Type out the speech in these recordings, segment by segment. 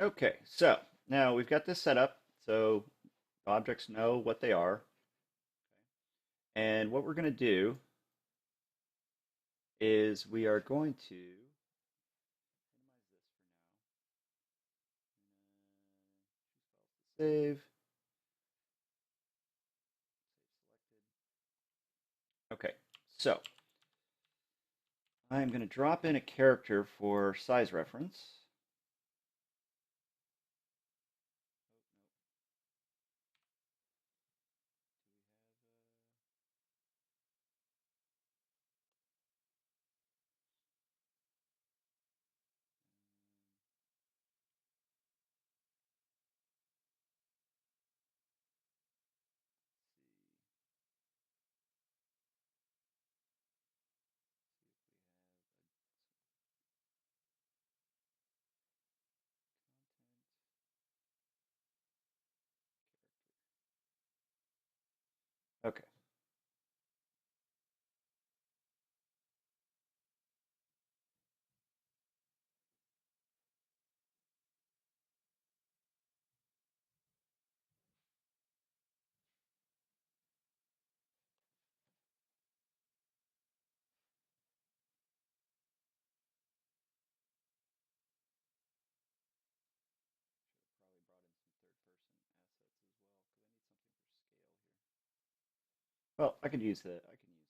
Okay, so now we've got this set up so objects know what they are. And what we're going to do is we are going to minimize this for now. Choose files to save. Save selected. Okay, so I'm going to drop in a character for size reference. Okay. Probably brought in some third-person assets as well because I need something for scale here. Well, I can use the pill for reference here.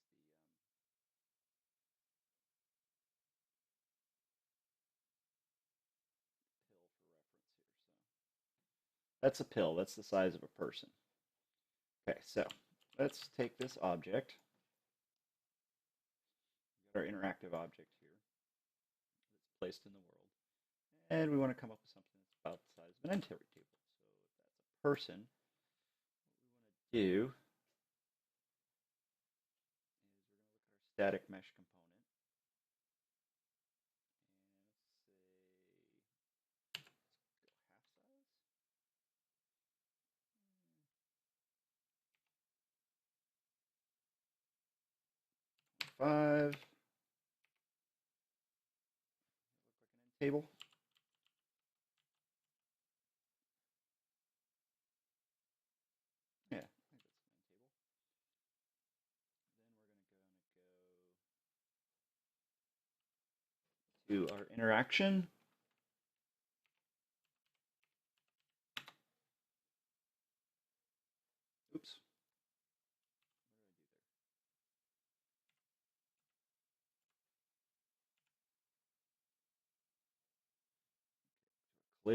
So that's a pill. That's the size of a person. Okay, so let's take this object. We've got our interactive object here that's placed in the world. And we want to come up with something that's about the size of an inventory table. So if that's a person, what we want to do is we're going to look at our static mesh component. And let's say, let's go half size. 5. Look like an end table. Yeah, I think that's an end table. Then we're going to go to our interaction. Oops.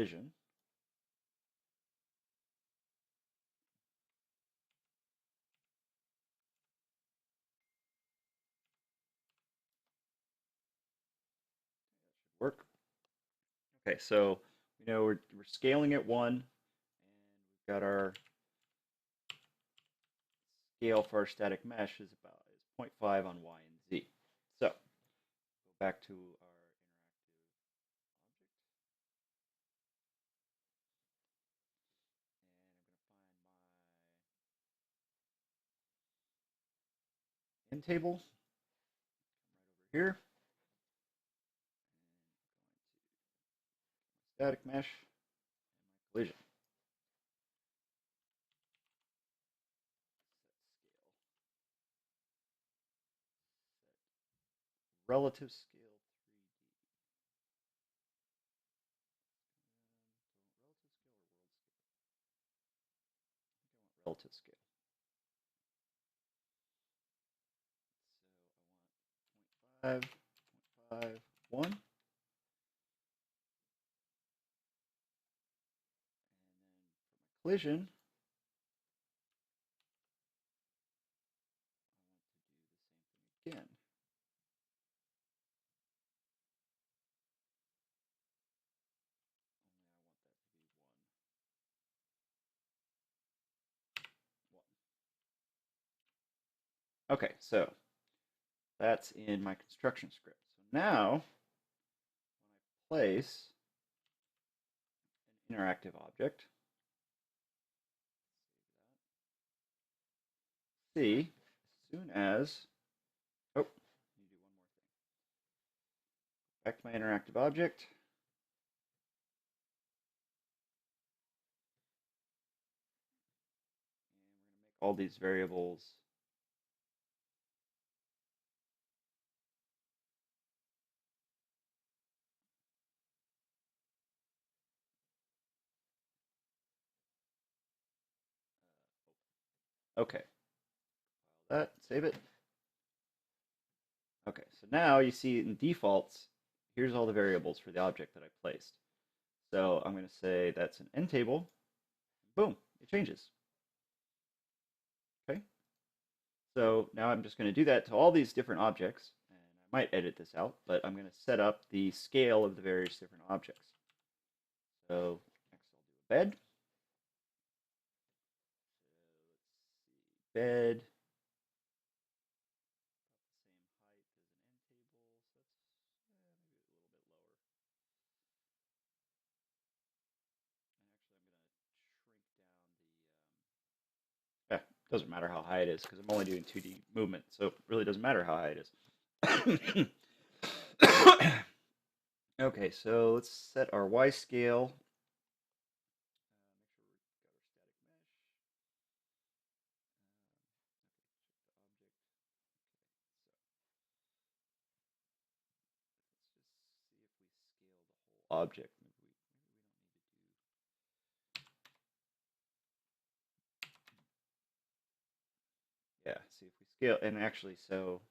What did I do there? Collision. That should work. Okay, so we know we're scaling at 1, and we've got our scale for our static mesh is 0.5 on y and z. So go back to our interactive object, and I'm going to find my end table. Come right over here. And I'm going to static mesh and my collision. Set relative scale 3D. Relative scale or world scale. I think I want relative scale. So I want 0.5, 0.5, 1. And then for my collision, I want to do the same thing again. Only I want that to be 1. Okay, so that's in my construction script. So now, when I place an interactive object, see, as soon as, oh, need to do one more thing. Back to my interactive object. all these variables. Okay, save it. Okay, so now you see in defaults, here's all the variables for the object that I placed. So I'm going to say that's an end table. Boom, it changes. Okay, so now I'm just going to do that to all these different objects. And I might edit this out, but I'm going to set up the scale of the various different objects. So next I'll do a bed. So let's see, bed. Yeah, doesn't matter how high it is because I'm only doing 2D movement, so it really doesn't matter how high it is. Okay, so let's set our Y scale. Object. Yeah, see if we scale, and actually, so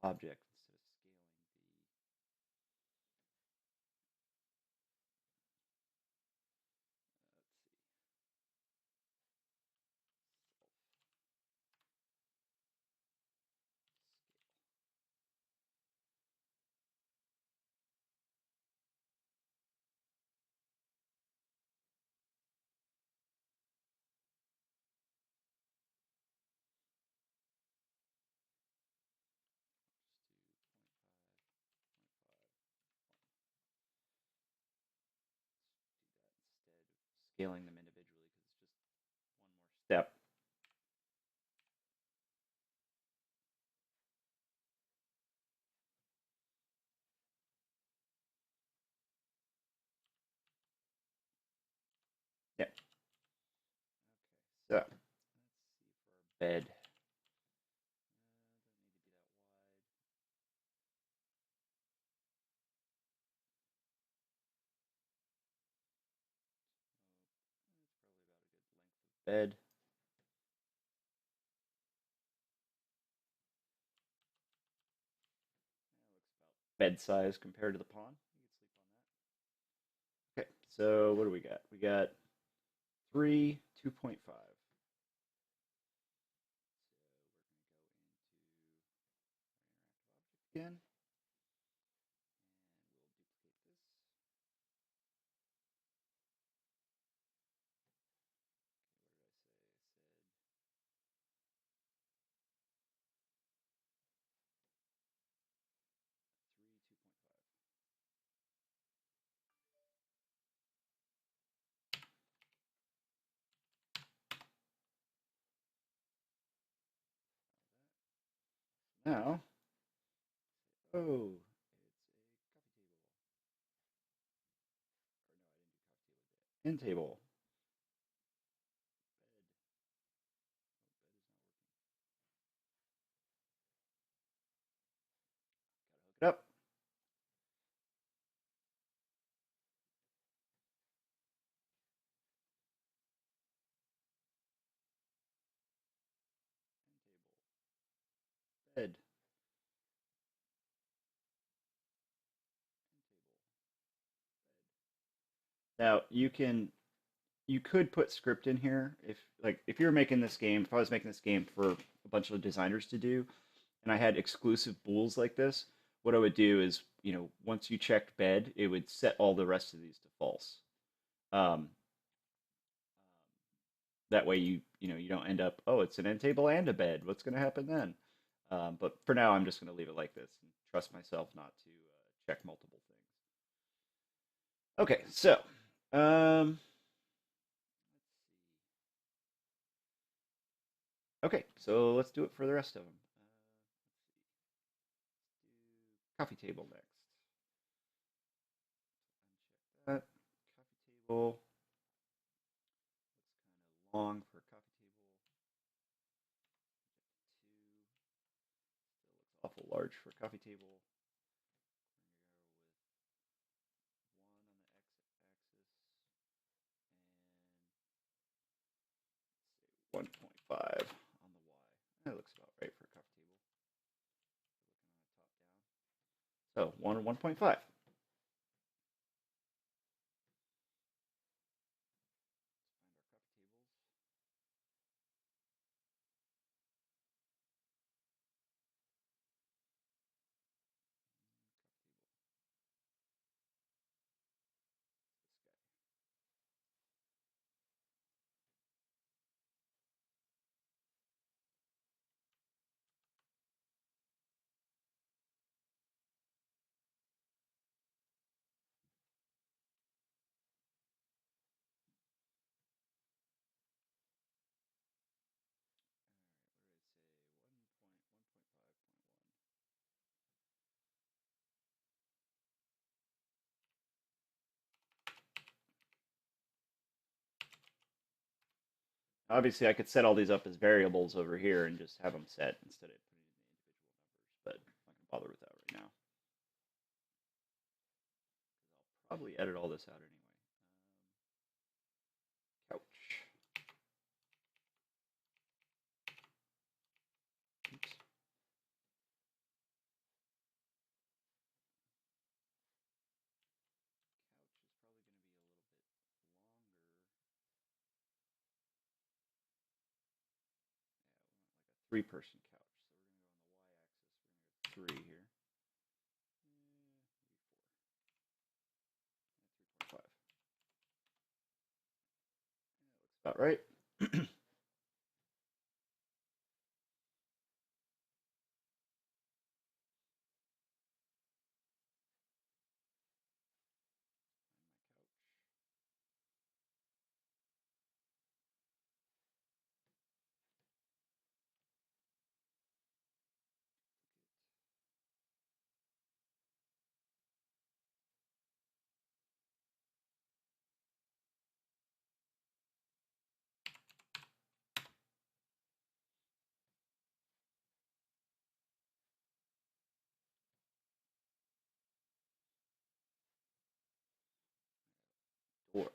object instead of scaling scaling them individually because it's just one more step. Yeah. Okay, so let's see for our bed. Bed. Bed size compared to the pawn. Okay, so what do we got? We got 3, 2.5. Again. Now, oh, end table. Hook it up. Bed. Now you could put script in here if you're making this game. If I was making this game for a bunch of designers to do, and I had exclusive bools like this, what I would do is once you checked bed, it would set all the rest of these to false. Um, that way you don't end up, oh, it's an end table and a bed. What's going to happen then? But for now, I'm just going to leave it like this and trust myself not to check multiple things. Okay, so okay, so let's do it for the rest of them. Coffee table next. table. Looks kind of long for a coffee table. Two. Still looks awful large for a coffee table. We're going to go with 1 on the x-axis and say 1.5 on the y. That looks about right for a coffee table. Looking on a top down. So 1 and 1.5. Obviously, I could set all these up as variables over here and just have them set instead of putting in the individual numbers, but I'm not going to bother with that right now. I'll probably edit all this out anyway. Couch. Oops. Three-person couch. So we're going to go on the y-axis. We're going to go 3 here. 4. 3.5. That looks about right. Door.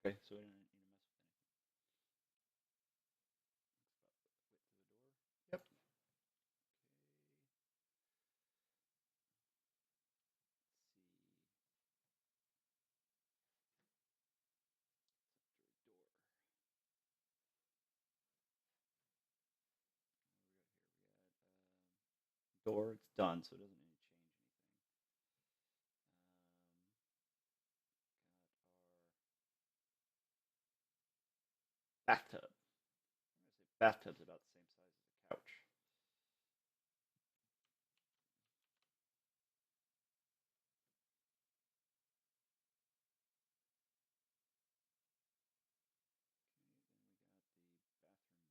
Okay, so we don't need to mess with anything. Yep. Door, it's done, so it doesn't need to change anything. Bathtub. Bathtub's about the same size as a couch.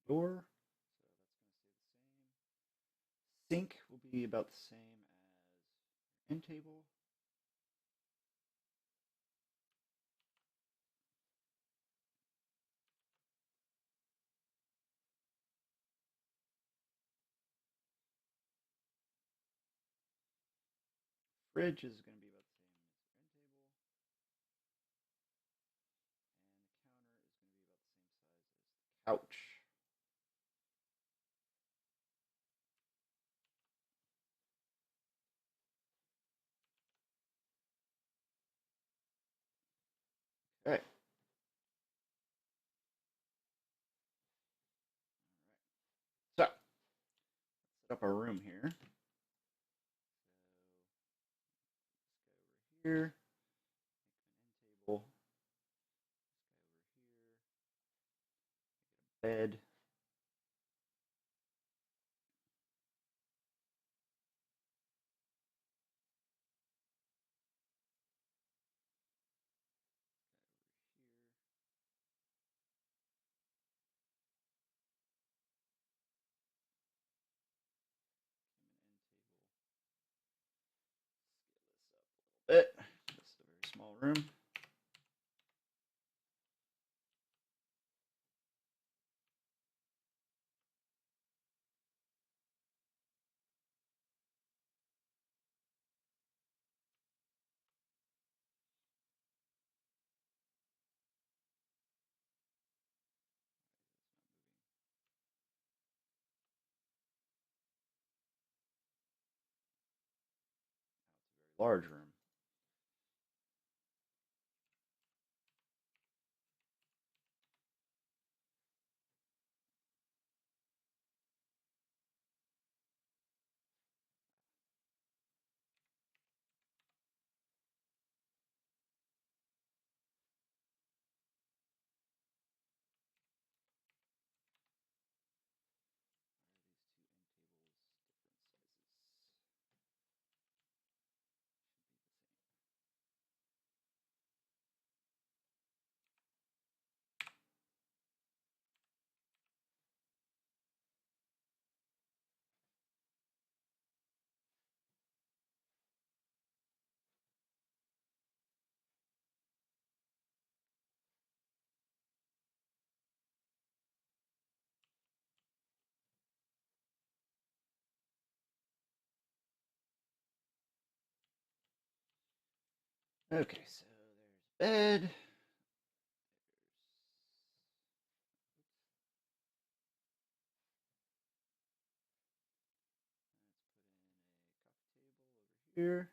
Door. So that's going to stay the same. Sink will be about the same as end table. Fridge is going to be about the same as your end table. And the counter is going to be about the same size as the couch. Okay. So, let's set up our room here. So, this guy over here. Make an end table. This guy over here. Make it a bed. room. Large room. Okay, so there's bed. Here.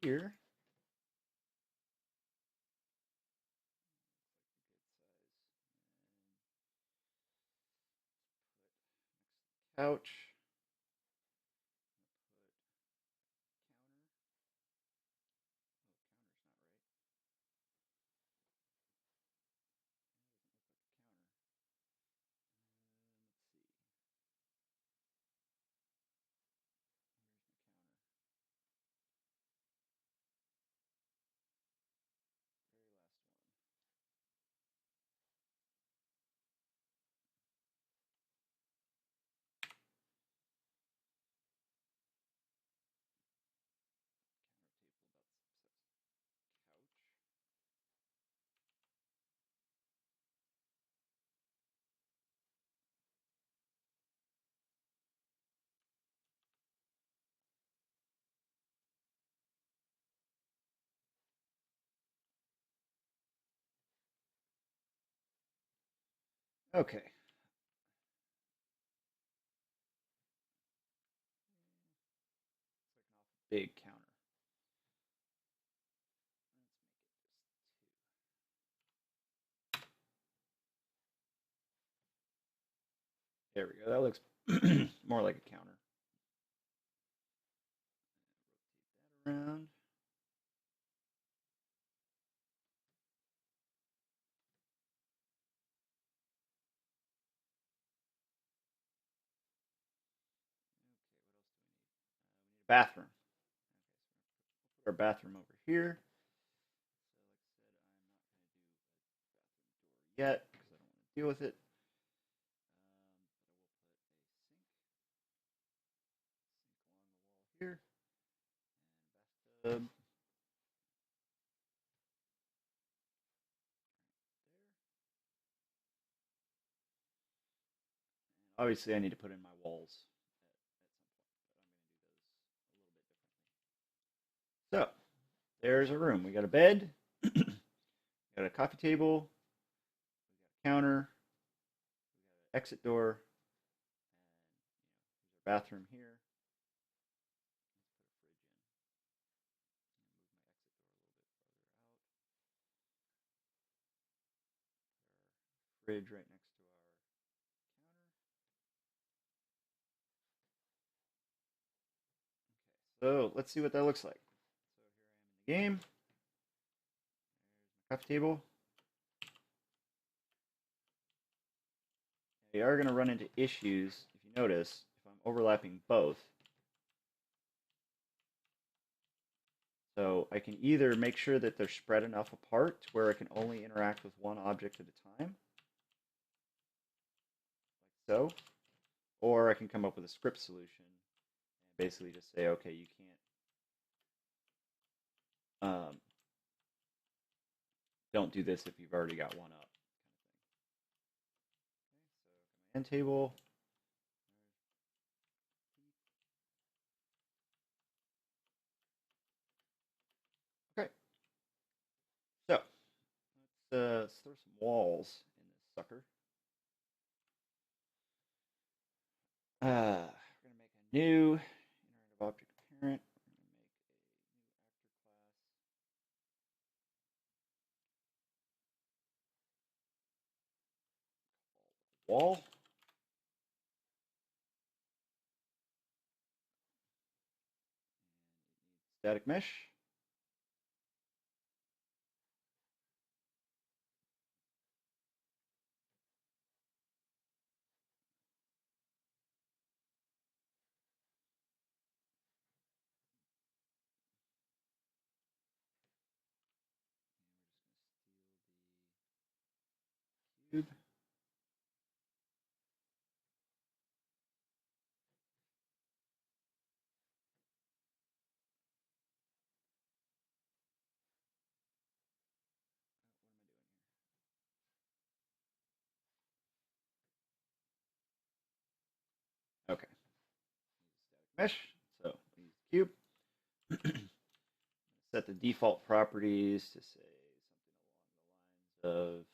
Here. Couch. Okay. Big counter. There we go. That looks more like a counter. Rotate that around. Bathroom. Okay, so we'll put our bathroom over here. So like I said, I'm not going to do a bathroom door yet because I don't want to deal with it. But I will put a sink along the wall here and a bathtub. Obviously, I need to put in my walls at some point, but I'm going to do those a little bit differently. So, there's a room. We got a bed, we got a coffee table, we got a counter, we got an exit door, and there's our bathroom here. Let's put a fridge in. Move my exit door a little bit farther out. Fridge right next to our counter. So let's see what that looks like. So here I am in the game. There's my cuff table. We are going to run into issues, if you notice, if I'm overlapping both. So I can either make sure that they're spread enough apart where I can only interact with one object at a time, like so, or I can come up with a script solution and basically just say, okay, you can't, don't do this if you've already got one up, kind of thing. Okay, so command table. Okay, so let's throw some walls in this sucker. We're going to make a new interactive object parent. We're going to make a new actor class called wall. Static mesh. Cube. Okay. Mesh. So we use cube. Set the default properties to say something along the lines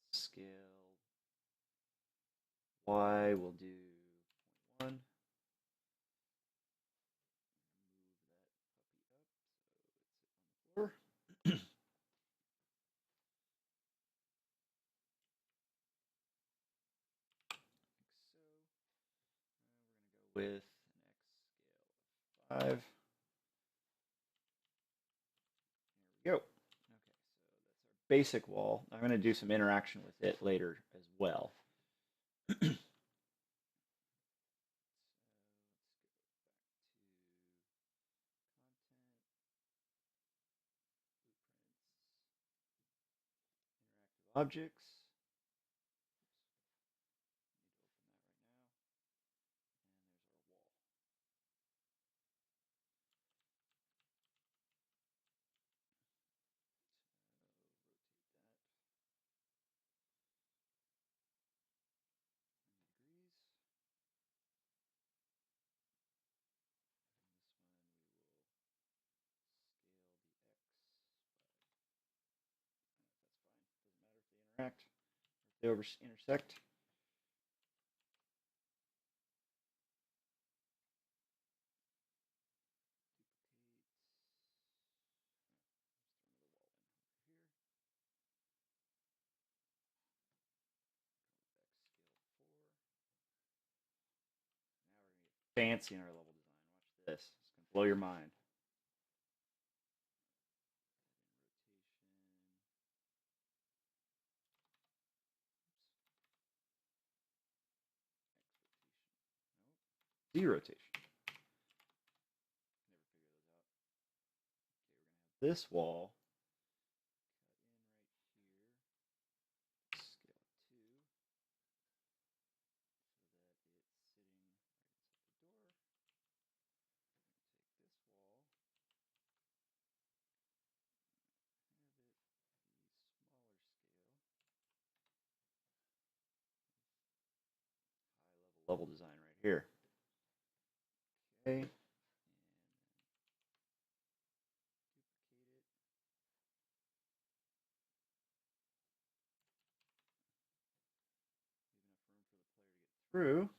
of default scale. Y will do 0.1. Move that puppy up so it's on the floor. Like so. We're going to go with an X scale of 5. There we go. Okay, so that's our basic wall. I'm going to do some interaction with it later as well. Objects. Interact. They intersect. Fancy in our level design. Watch this. It's going to blow your mind. Z rotation. Never figure those out. Okay, we're going to have this wall cut in right here. Scale it 2 so that it's sitting right inside the door. We're going to take this wall, have it the smaller scale. High level design right here. Okay. Through.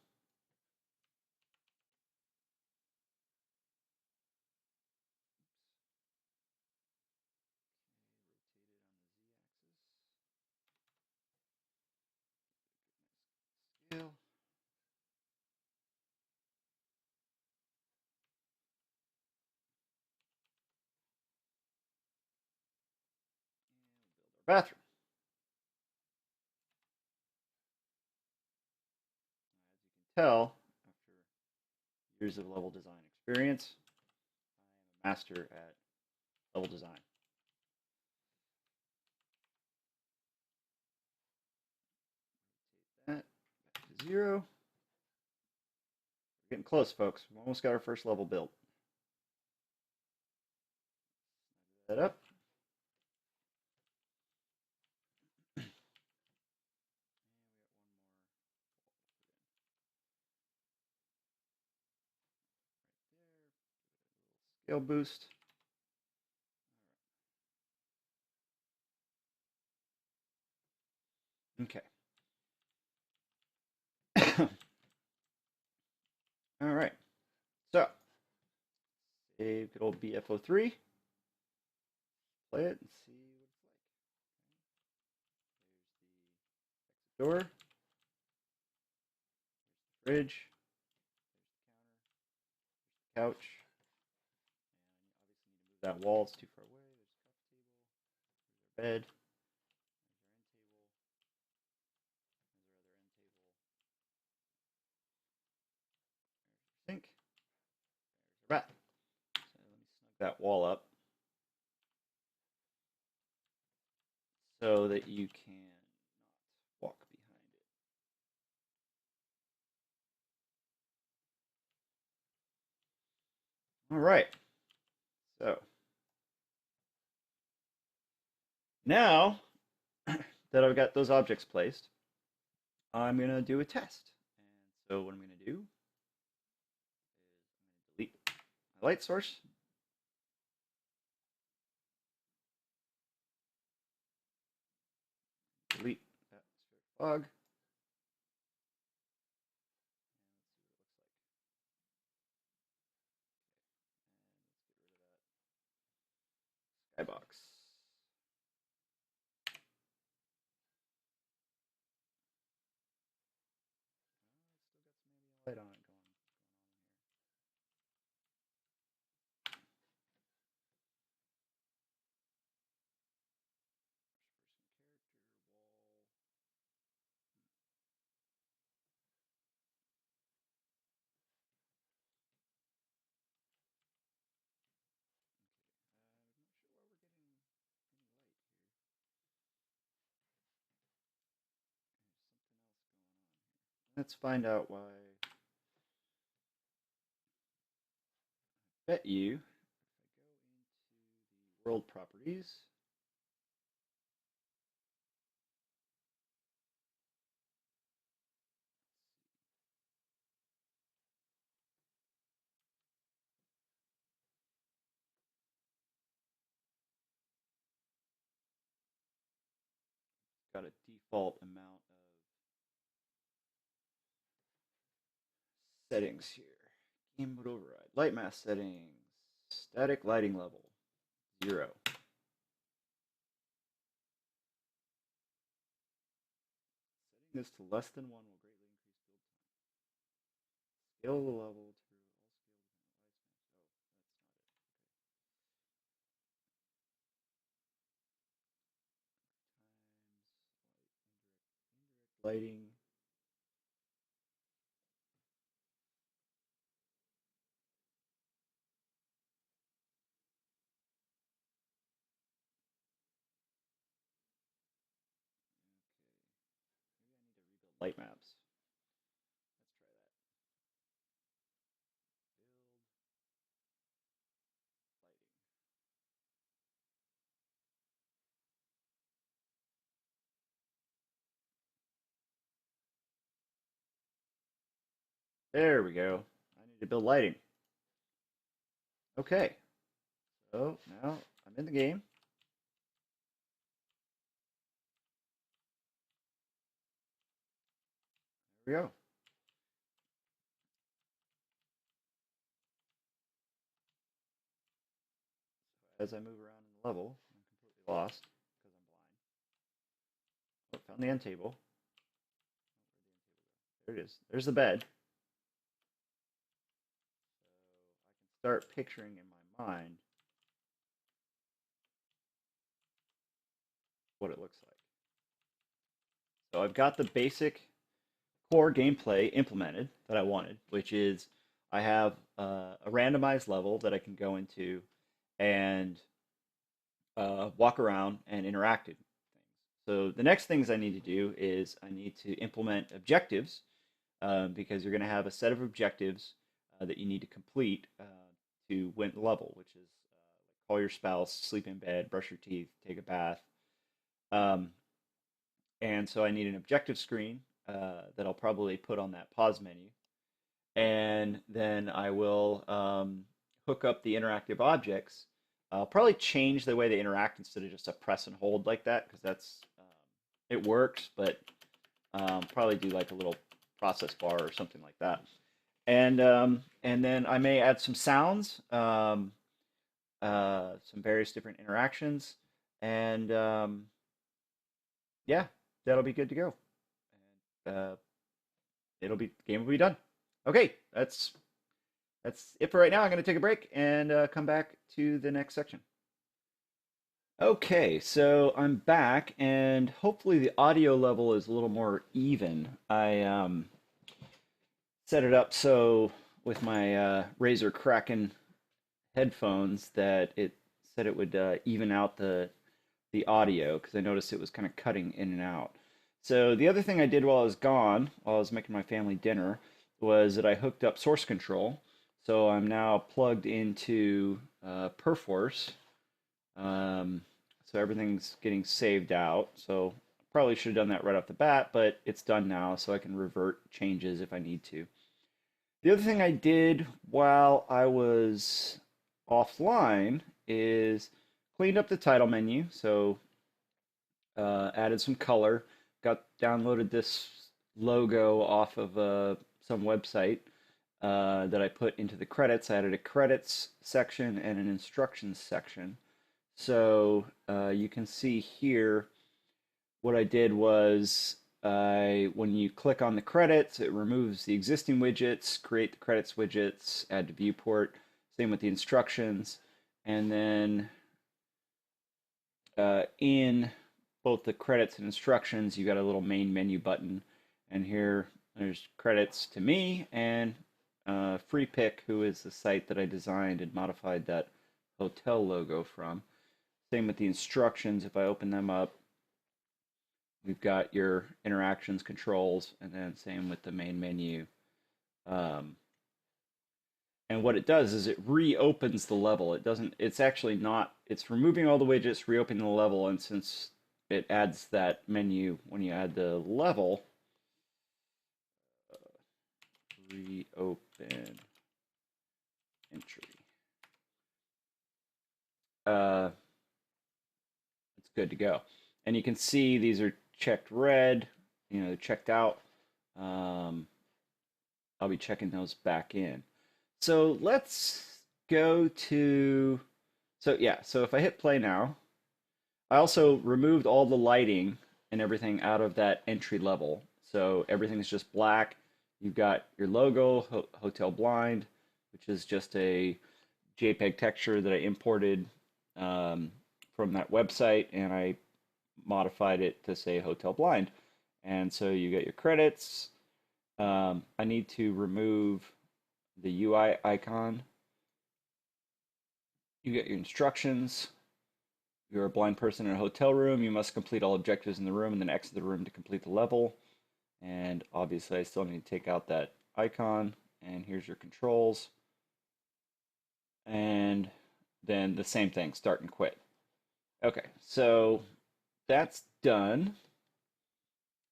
bathroom. As you can tell, after years of level design experience, I am a master at level design. That back to 0. We're getting close, folks. We almost got our first level built. That up. Scale boost. Okay. All right. So, save good old BFO3. Play it and see what it's like. There's the exit door. There's the fridge. There's the counter. There's the couch. And obviously need to move that wall. It's too far away. There's the coffee table. There's our bed. There's our end table. There's our other end table. There's our sink. There's our bath. So let me snug that wall up so that you can not walk behind it. All right. So now that I've got those objects placed, I'm going to do a test. And so what I'm going to do is I'm going to delete my light source. Delete that spherical fog. And let's see what it looks like. Okay. And let's get rid of that skybox. Still got some ambient light on it going on here. Let's find out why. Bet you, if I go into the world properties, got a default amount of settings here. Game mode override, light mask settings, static lighting level, 0. Setting this to less than 1 will greatly increase build time. Scale the level to all scale dependent light. Oh, that's not it. Okay. Times, light, indirect lighting. Light maps. Let's try that. Build lighting. There we go. I need to build lighting. Okay. So now I'm in the game. There we go. So as I move around in the level, I'm completely lost because I'm blind. Oh, found the end table. There it is. There's the bed. So I can start picturing in my mind what it looks like. So I've got the basic core gameplay implemented that I wanted, which is I have a randomized level that I can go into and walk around and interact with things. So the next things I need to do is I need to implement objectives because you're going to have a set of objectives that you need to complete to win the level, which is call your spouse, sleep in bed, brush your teeth, take a bath. Um, and so I need an objective screen that I'll probably put on that pause menu. And then I will hook up the interactive objects. I'll probably change the way they interact instead of just a press and hold like that, because that's it works, but probably do like a little process bar or something like that. And then I may add some sounds, some various different interactions, and yeah, that'll be good to go. And it'll be the game will be done. Okay, that's it for right now. I'm going to take a break and come back to the next section. Okay, so I'm back, and hopefully the audio level is a little more even. I set it up so with my Razer Kraken headphones that it said it would even out the audio, because I noticed it was kind of cutting in and out. So the other thing I did while I was gone, while I was making my family dinner, was that I hooked up source control. So I'm now plugged into Perforce. So everything's getting saved out. So probably should have done that right off the bat, but it's done now, so I can revert changes if I need to. The other thing I did while I was offline is cleaned up the title menu. So added some color, downloaded this logo off of some website that I put into the credits. I added a credits section and an instructions section. So you can see here what I did was when you click on the credits, it removes the existing widgets, create the credits widgets, add to viewport. Same with the instructions. And then in both the credits and instructions, you got a little main menu button. And here there's credits to me and Free Pick, who is the site that I designed and modified that hotel logo from. Same with the instructions. If I open them up, we've got your interactions controls, and then same with the main menu. And what it does is it reopens the level. It's actually not, it's removing all the widgets, reopening the level, and since it adds that menu when you add the level, reopen entry. It's good to go. And you can see these are checked red, they're checked out. I'll be checking those back in. So let's go to, so if I hit play now, I also removed all the lighting and everything out of that entry level. So everything's just black. You've got your logo, Hotel Blind, which is just a JPEG texture that I imported from that website, and I modified it to say Hotel Blind. And so you get your credits. I need to remove the UI icon. You get your instructions. You're a blind person in a hotel room. You must complete all objectives in the room and then exit the room to complete the level. And obviously I still need to take out that icon. And here's your controls. And then the same thing, start and quit. Okay, so that's done.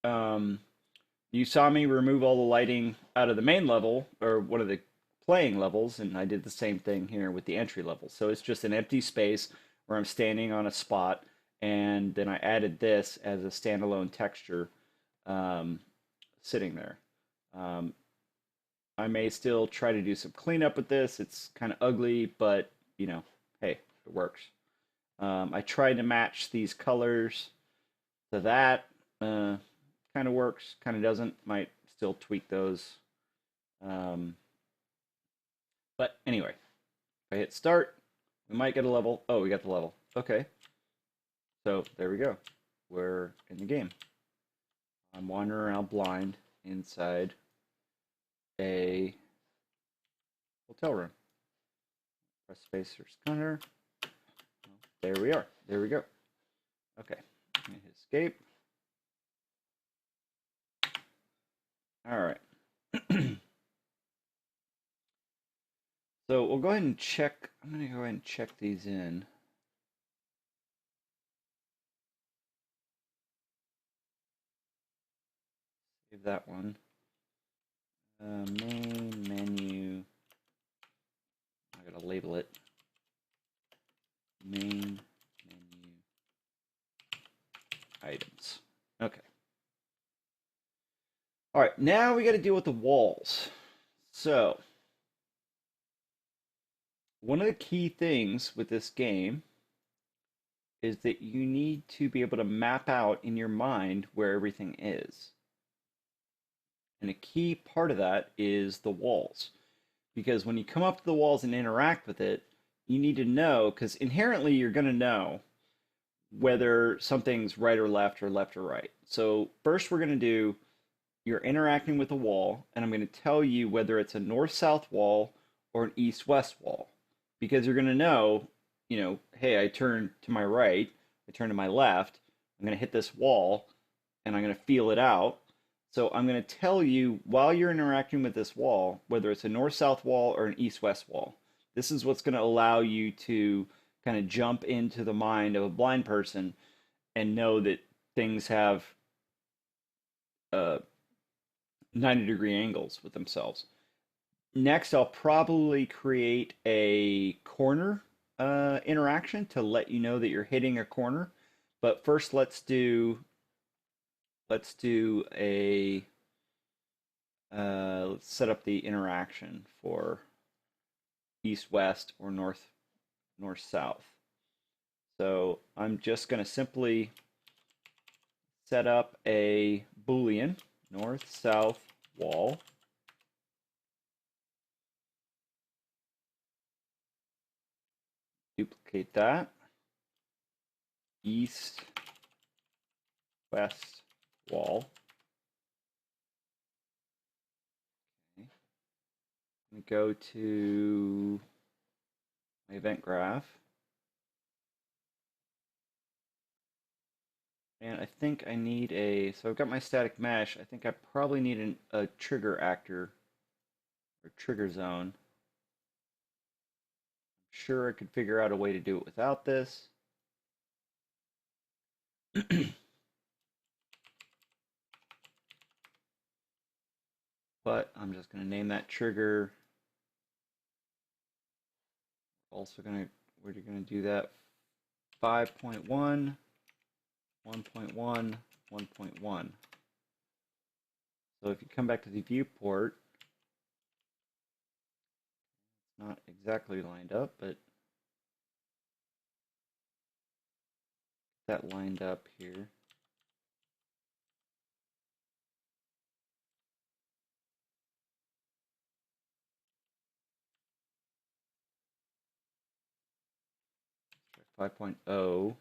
You saw me remove all the lighting out of the main level, or one of the playing levels, and I did the same thing here with the entry level. So it's just an empty space where I'm standing on a spot, and then I added this as a standalone texture sitting there. I may still try to do some cleanup with this. It's kind of ugly, but hey, it works. I tried to match these colors to that. Kind of works, kind of doesn't. Might still tweak those. But anyway, if I hit start, we might get a level. Oh, we got the level. Okay. So there we go. we're in the game. I'm wandering around blind inside a hotel room. Press space or scanner. There we are. There we go. Okay. I'm going to hit escape. All right. So we'll go ahead and check. I'm going to go ahead and check these in. Save that one. Main menu. I gotta label it. Main menu items. Okay. All right, now we got to deal with the walls. So, one of the key things with this game is that you need to be able to map out in your mind where everything is. And a key part of that is the walls. Because when you come up to the walls and interact with it, you need to know, because inherently you're going to know whether something's right or left or right. So first we're going to do, you're interacting with a wall, and I'm going to tell you whether it's a north-south wall or an east-west wall. Because you're going to know, hey, I turn to my right, I turn to my left, I'm going to hit this wall, and I'm going to feel it out. So I'm going to tell you while you're interacting with this wall, whether it's a north-south wall or an east-west wall. This is what's going to allow you to kind of jump into the mind of a blind person and know that things have 90-degree angles with themselves. Next, I'll probably create a corner interaction to let you know that you're hitting a corner. But first, let's do a let's set up the interaction for east-west or north-south. So I'm just going to simply set up a Boolean north-south wall. Duplicate that. East-west wall. Okay. Let me go to my event graph. And I think I need so I've got my static mesh. I think I probably need a trigger actor or trigger zone. I'm sure I could figure out a way to do it without this. But I'm just going to name that trigger. Also we're going to do that 5.1, 1.1, 1.1. So if you come back to the viewport, it's not exactly lined up, but that lined up here. Try 5.0.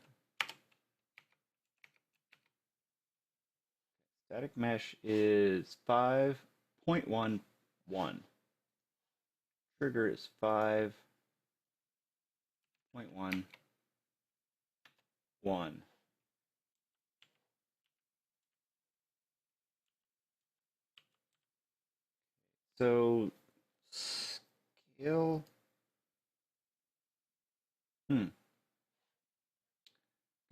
Static mesh is 5.11. Trigger is 5.11. So scale.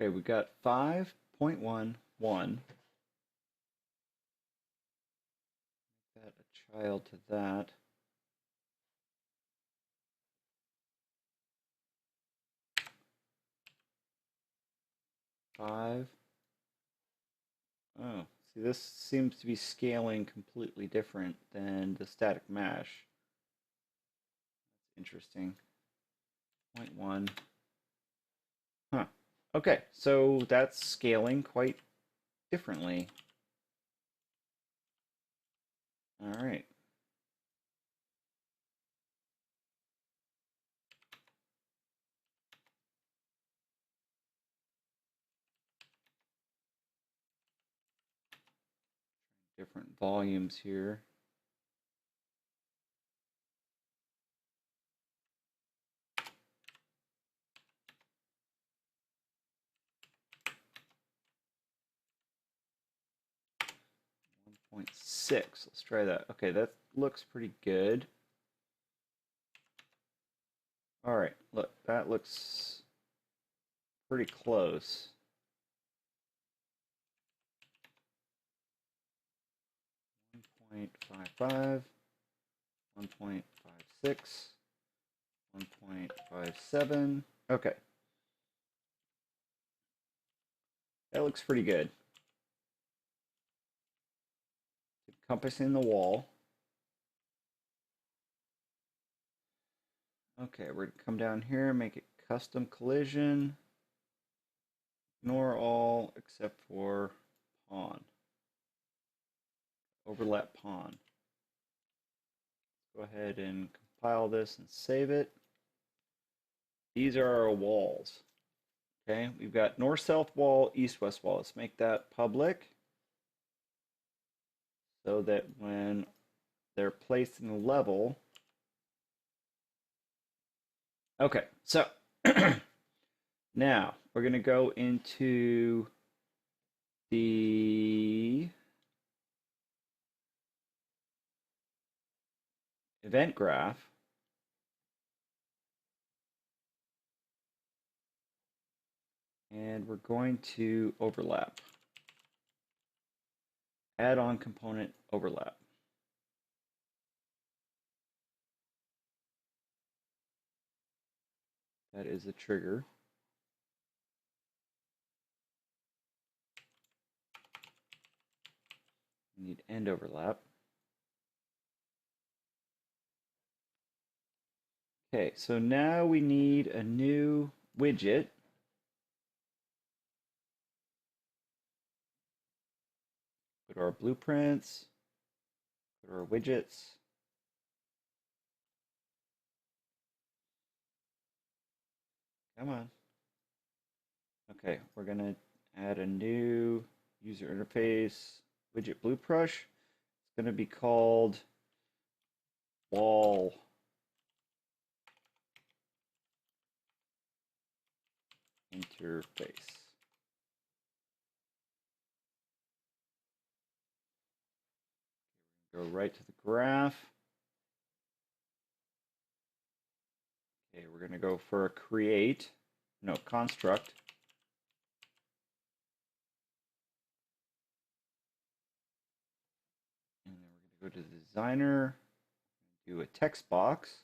Okay, we got 5.11. Add a child to that. Five. Oh, see, this seems to be scaling completely different than the static mesh. That's interesting. 0.1. Huh. Okay, so that's scaling quite differently. All right. different volumes here. .6. Let's try that. Okay, that looks pretty good. All right, look, that looks pretty close. 1.55, 1.56, 1.57. Okay. That looks pretty good. Encompassing the wall. Okay, we're going to come down here, make it custom collision. Ignore all except for pawn. Overlap pawn. Let's go ahead and compile this and save it. These are our walls. Okay, we've got north-south wall, east-west wall. Let's make that public so that when they're placed in the level. Okay, so now we're going to go into the event graph. And we're going to overlap. Add-on component overlap. That is a trigger. We need end overlap. Okay, so now we need a new widget. Go to our blueprints, go to our widgets. Come on. Okay, we're going to add a new user interface widget blue brush. It's going to be called wall interface. Go right to the graph. Okay, we're going to go for a create, no, construct. And then we're going to go to the designer, do a text box.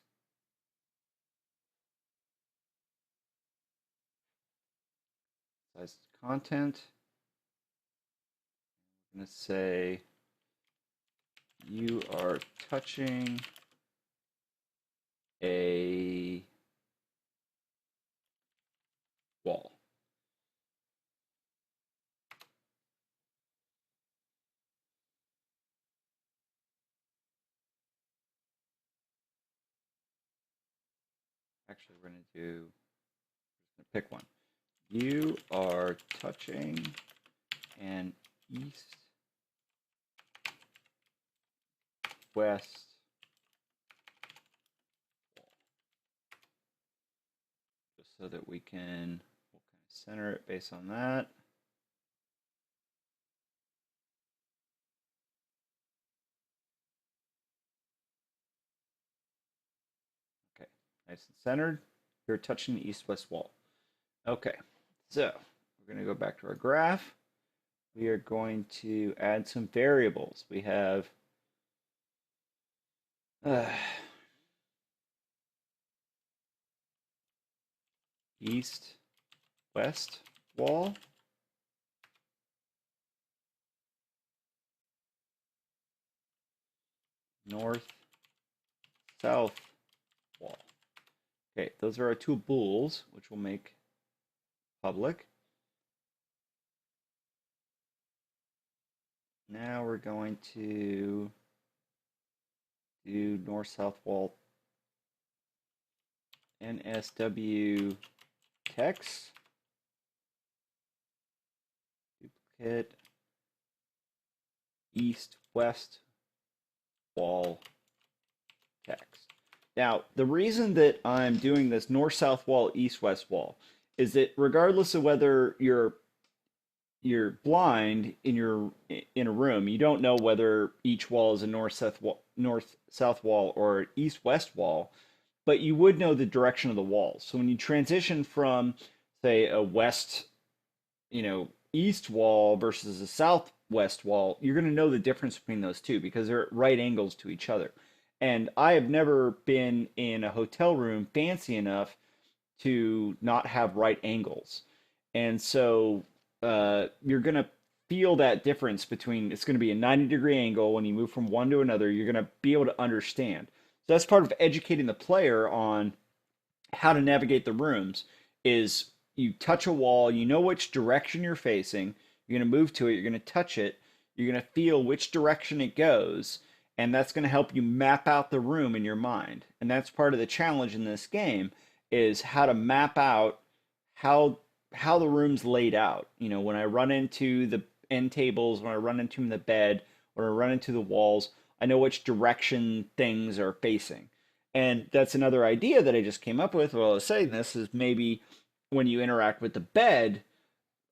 Size content. I'm going to say you are touching a wall. Actually, we're going to pick one. You are touching an east-west wall. Just so that we'll kind of center it based on that. Okay, nice and centered. You're touching the east-west wall. Okay, so we're going to go back to our graph. We are going to add some variables. We have east-west wall. North-south wall. Okay, those are our two bools, which we'll make public. Now we're going to do north-south wall NSW text. Duplicate east west wall text. Now, the reason that I'm doing this north-south wall, east-west wall is that regardless of whether you're blind in a room, you don't know whether each wall is a north-south wall or east-west wall, but you would know the direction of the walls. So when you transition from, say, a west, east wall versus a southwest wall, you're going to know the difference between those two because they're at right angles to each other. And I have never been in a hotel room fancy enough to not have right angles. And so you're going to feel that difference between it's going to be a 90-degree angle when you move from one to another. You're going to be able to understand. So that's part of educating the player on how to navigate the rooms is you touch a wall, you know which direction you're facing, you're going to move to it, you're going to touch it, you're going to feel which direction it goes, and that's going to help you map out the room in your mind. And that's part of the challenge in this game is how to map out how the room's laid out. When I run into the end tables, when I run into the bed, when I run into the walls, I know which direction things are facing. And that's another idea that I just came up with while I was saying this is maybe when you interact with the bed,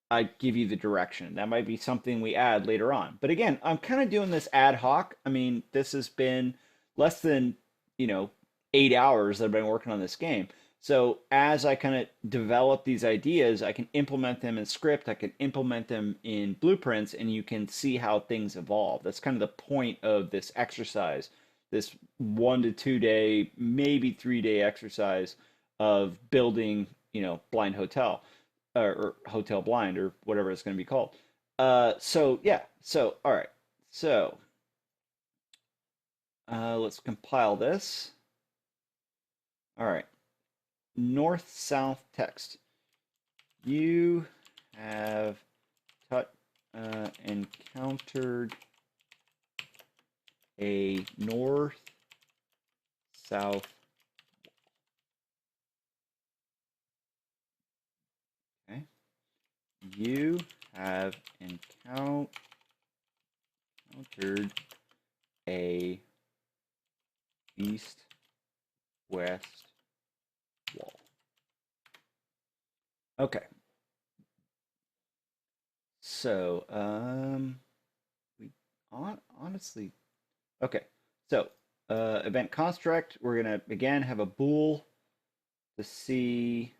I give you the direction. That might be something we add later on. But again, I'm kind of doing this ad hoc. I mean, this has been less than, 8 hours that I've been working on this game. So as I kind of develop these ideas, I can implement them in script, I can implement them in blueprints, and you can see how things evolve. That's kind of the point of this exercise, this 1 to 2 day, maybe 3 day exercise of building, blind hotel or hotel blind or whatever it's going to be called. So yeah, so all right, so let's compile this. All right. North-south text. You have encountered a north-south. Okay. You have encountered a east-west wall. Okay. So, we honestly, okay. So, event construct, we're gonna again have a bool to see.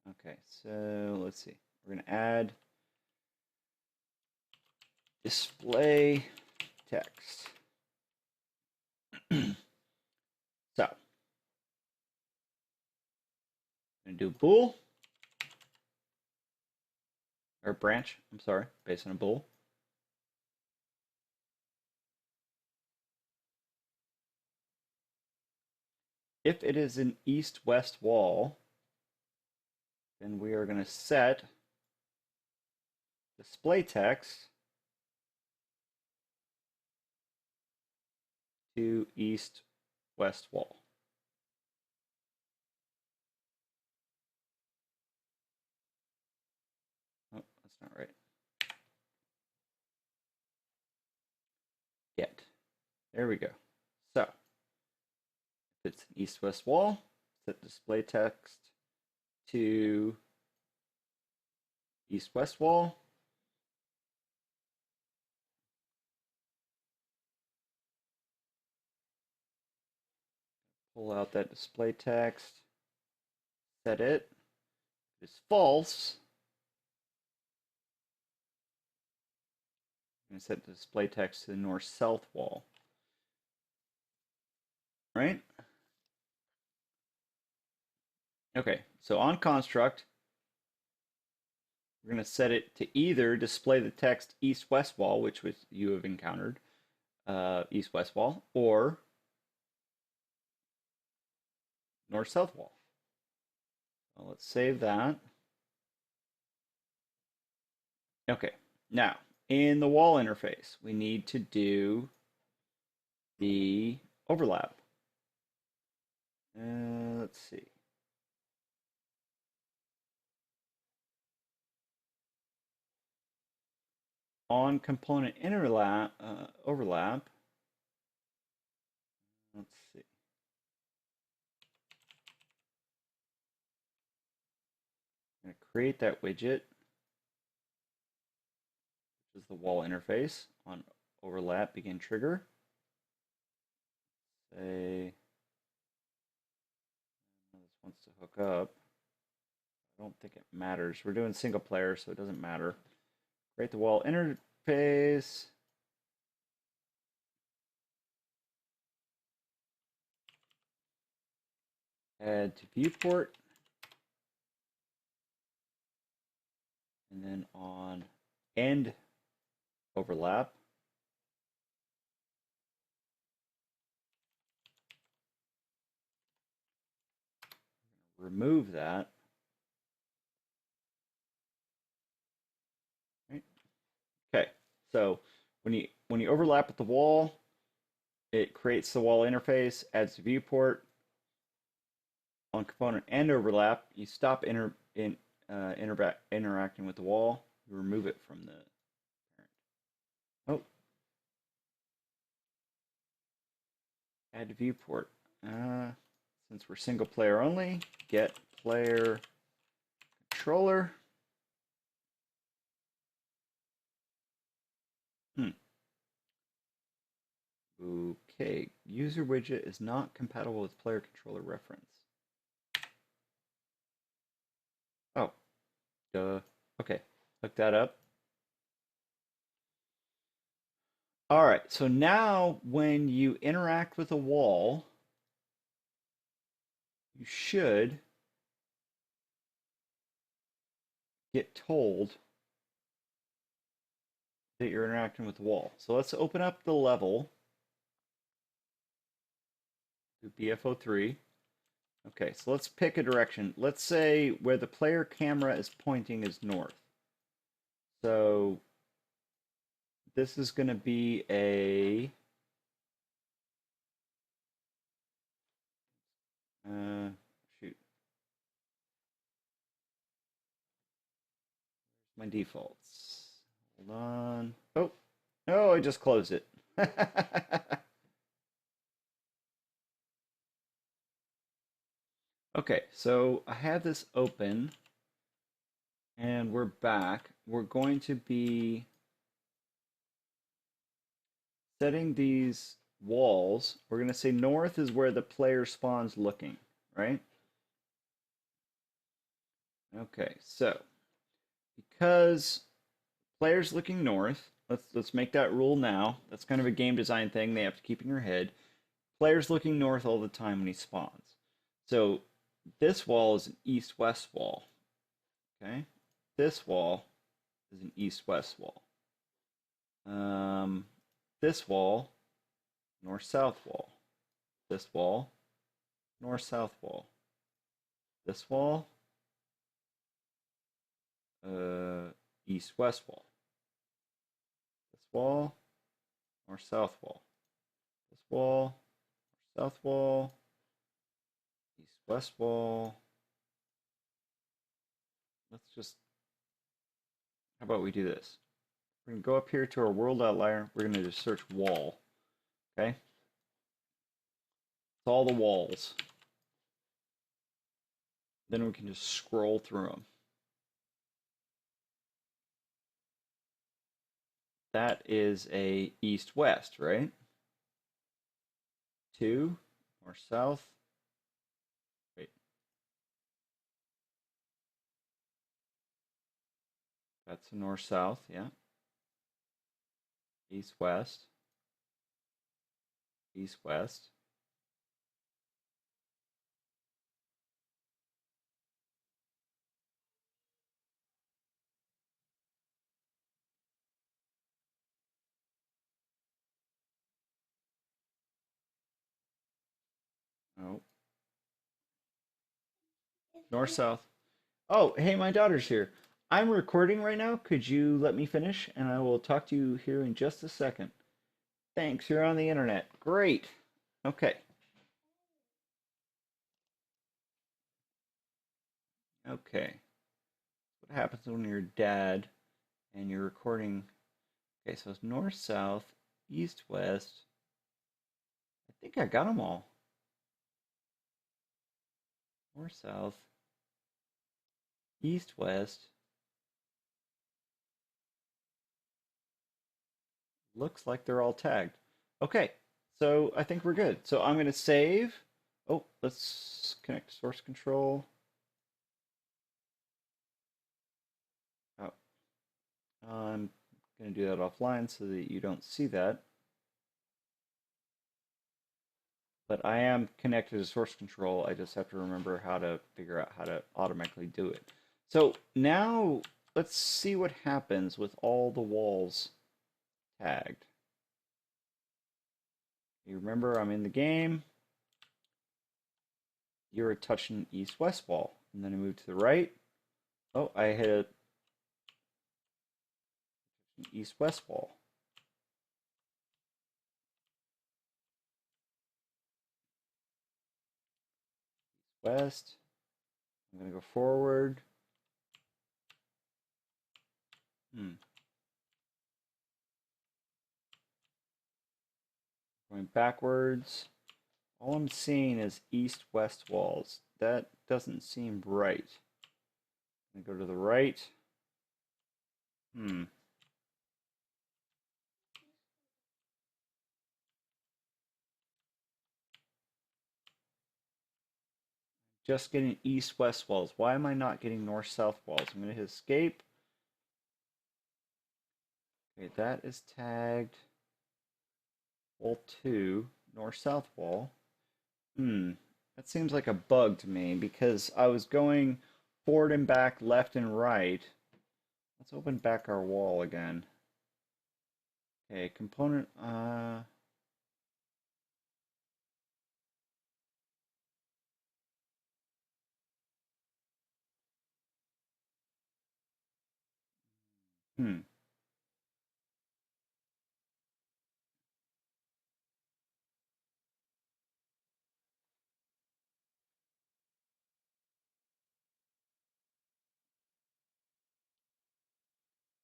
Okay, so let's see. We're gonna add display text. So, I'm gonna do bool or branch. I'm sorry, based on a bool. If it is an east-west wall, then we are going to set display text to east-west wall. Oh, that's not right. Get. There we go. So, if it's an east-west wall, set display text to east-west wall. Pull out that display text, set it. If it's false, I'm going to set the display text to the north-south wall. Right? Okay, so on construct, we're going to set it to either display the text east-west wall, which you have encountered, east-west wall, or north-south wall. So let's save that. Okay, now in the wall interface, we need to do the overlap. Let's see. on component overlap, let's see. I'm going to create that widget, which is the wall interface on overlap begin trigger. Say this wants to hook up. I don't think it matters. We're doing single player, so it doesn't matter. Create the wall interface. Add to viewport. And then on end overlap, remove that. Right. Okay, so when you overlap with the wall, it creates the wall interface, adds the viewport. On component end overlap, you stop interacting with the wall. You remove it from the parent. Oh, add to viewport. Since we're single player only, get player controller. Okay, user widget is not compatible with player controller reference. Oh, duh. Okay, look that up. All right, so now when you interact with a wall, you should get told that you're interacting with the wall. So let's open up the level. Do BFO3. Okay, so let's pick a direction. Let's say where the player camera is pointing is north. So this is going to be a shoot. My defaults. Hold on. Oh, no, I just closed it. Okay, so I have this open and we're back. We're going to be setting these walls. We're going to say north is where the player spawns looking, right? Okay, so because player's looking north, let's make that rule now. That's kind of a game design thing they have to keep in your head. Player's looking north all the time when he spawns. So this wall is an east-west wall. Okay, this wall is an east-west wall. This wall, north-south wall. This wall, north-south wall. This wall, east-west wall. This wall, north-south wall. This wall, north-south wall. East-west wall. Let's just, how about we do this? We're going to go up here to our world outlier. We're going to just search wall. Okay? It's all the walls. Then we can just scroll through them. That is a east-west, right? 2, north-south. Wait. That's a north-south, yeah. East-west. East-west. Oh. North-south. Oh, hey, my daughter's here. I'm recording right now. Could you let me finish? And I will talk to you here in just a second. Thanks, you're on the internet. Great. Okay. Okay. What happens when you're dad and you're recording Okay, so it's north, south, east, west. I think I got them all. North, south, east, west. Looks like they're all tagged. Okay, so I think we're good. So I'm going to save. Oh, let's connect to source control. Oh, I'm going to do that offline so that you don't see that. But I am connected to source control. I just have to remember how to figure out how to automatically do it. So now let's see what happens with all the walls tagged. You remember I'm in the game. You're touching east-west wall. And then I move to the right. Oh, I hit an east-west wall. West. I'm going to go forward. Going backwards. All I'm seeing is east-west walls. That doesn't seem right. I'm going to go to the right. Just getting east-west walls. Why am I not getting north-south walls? I'm going to hit escape. Okay, that is tagged. Wall 2, north-south wall. That seems like a bug to me because I was going forward and back, left and right. Let's open back our wall again. Okay, component,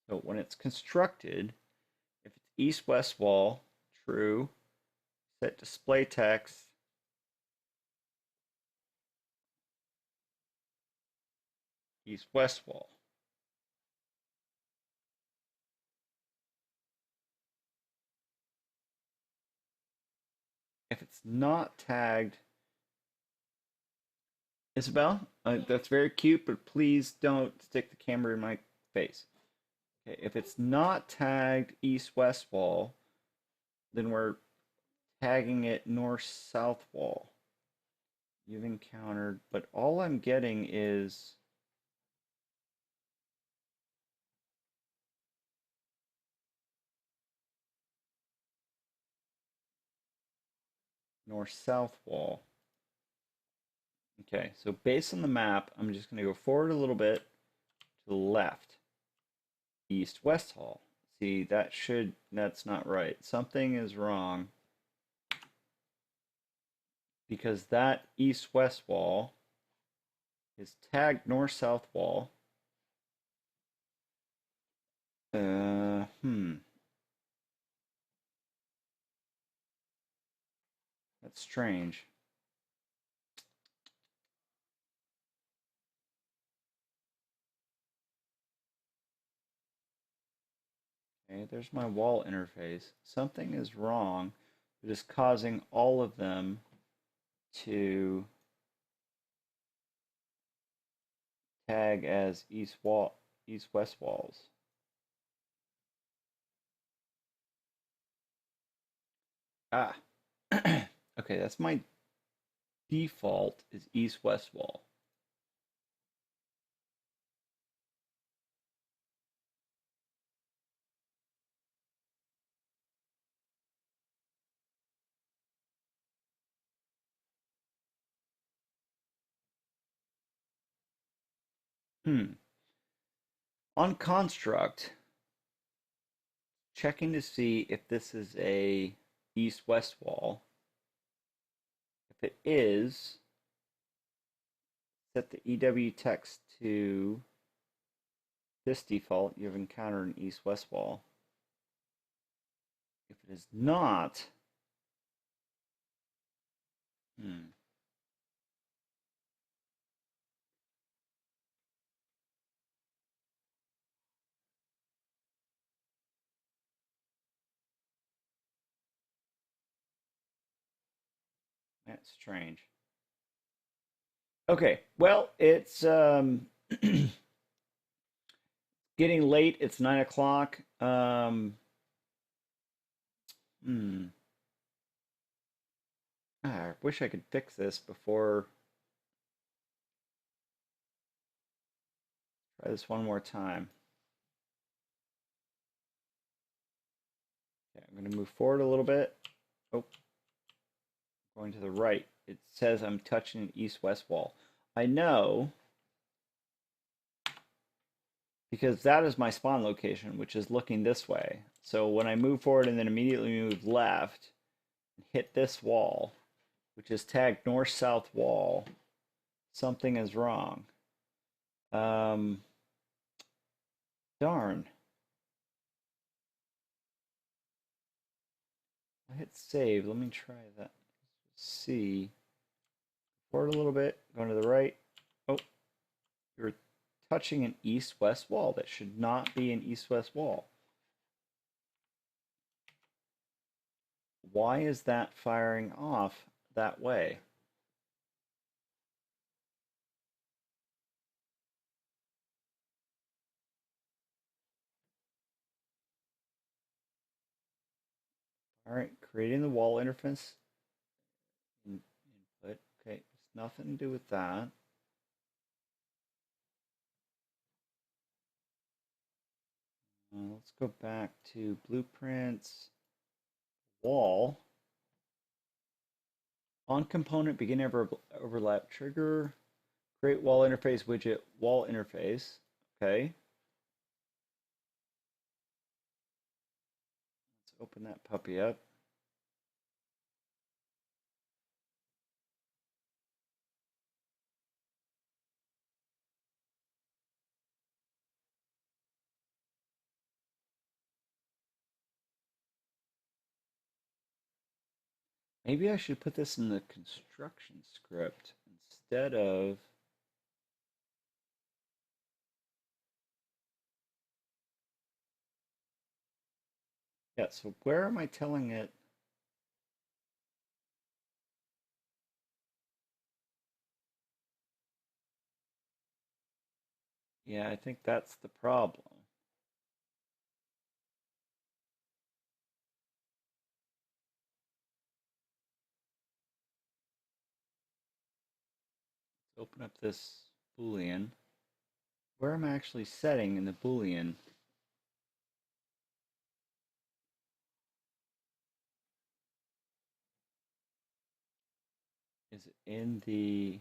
So when it's constructed, if it's east-west wall, true. Set display text. East-west wall. If it's not tagged, Isabel, that's very cute, but please don't stick the camera in my face. Okay, if it's not tagged east-west wall, then we're tagging it north-south wall. You've encountered, but all I'm getting is north-south wall. Okay, so based on the map, I'm just going to go forward a little bit to the left. East-west hall. See, that's not right. Something is wrong because that east-west wall is tagged north-south wall. That's strange. Okay, there's my wall interface. Something is wrong. It is causing all of them to tag as east-west walls. Ah, okay, that's my default is east-west wall. On construct, checking to see if this is a east-west wall. If it is, set the EW text to this default. You've encountered an east-west wall. If it is not, that's strange. Okay, well, it's getting late. It's 9 o'clock. Hmm. I wish I could fix this before. Try this one more time. Okay, I'm going to move forward a little bit. Oh, going to the right. It says I'm touching an east-west wall. I know because that is my spawn location, which is looking this way. So when I move forward and then immediately move left, hit this wall, which is tagged north-south wall, something is wrong. Darn. I hit save. Let me try that. See. Forward a little bit. Going to the right. Oh, you're touching an east-west wall. That should not be an east-west wall. Why is that firing off that way? All right, creating the wall interface input. Okay, it's nothing to do with that. Let's go back to blueprints, wall. On component, begin overlap trigger, create wall interface widget, wall interface. Okay. Let's open that puppy up. Maybe I should put this in the construction script instead of. Yeah, so where am I telling it? Yeah, I think that's the problem. Let's open up this Boolean. Where am I actually setting in the Boolean? Is it in the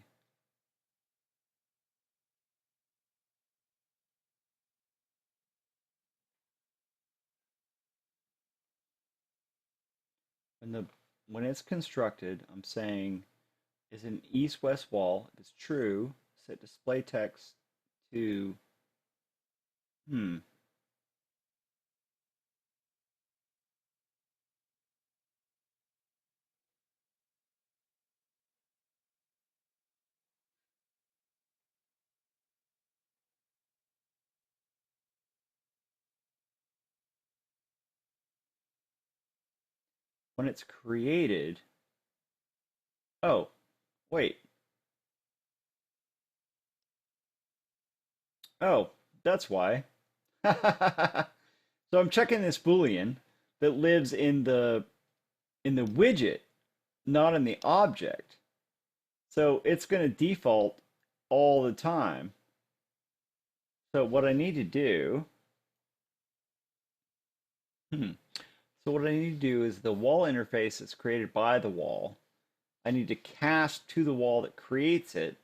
when it's constructed, I'm saying is an east-west wall. If it's true, set display text to when it's created. Oh, wait. Oh, that's why. So I'm checking this Boolean that lives in the widget, not in the object. So it's going to default all the time. So what I need to do, so what I need to do is the wall interface that's created by the wall, I need to cast to the wall that creates it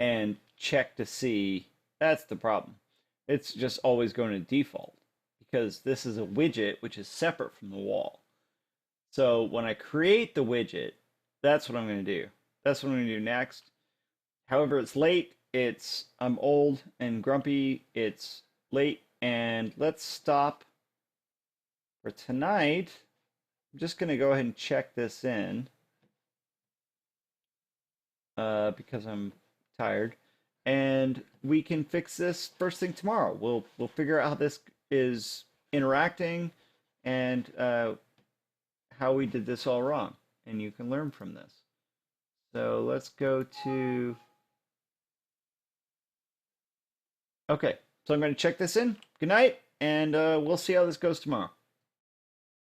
and check to see. That's the problem. It's just always going to default because this is a widget which is separate from the wall. So when I create the widget, that's what I'm going to do. That's what I'm going to do next. However, it's late. I'm old and grumpy. It's late, and let's stop For tonight, I'm just going to go ahead and check this in because I'm tired. And we can fix this first thing tomorrow. We'll figure out how this is interacting and how we did this all wrong. And you can learn from this. So let's go to... Okay, so I'm going to check this in. Good night, and we'll see how this goes tomorrow.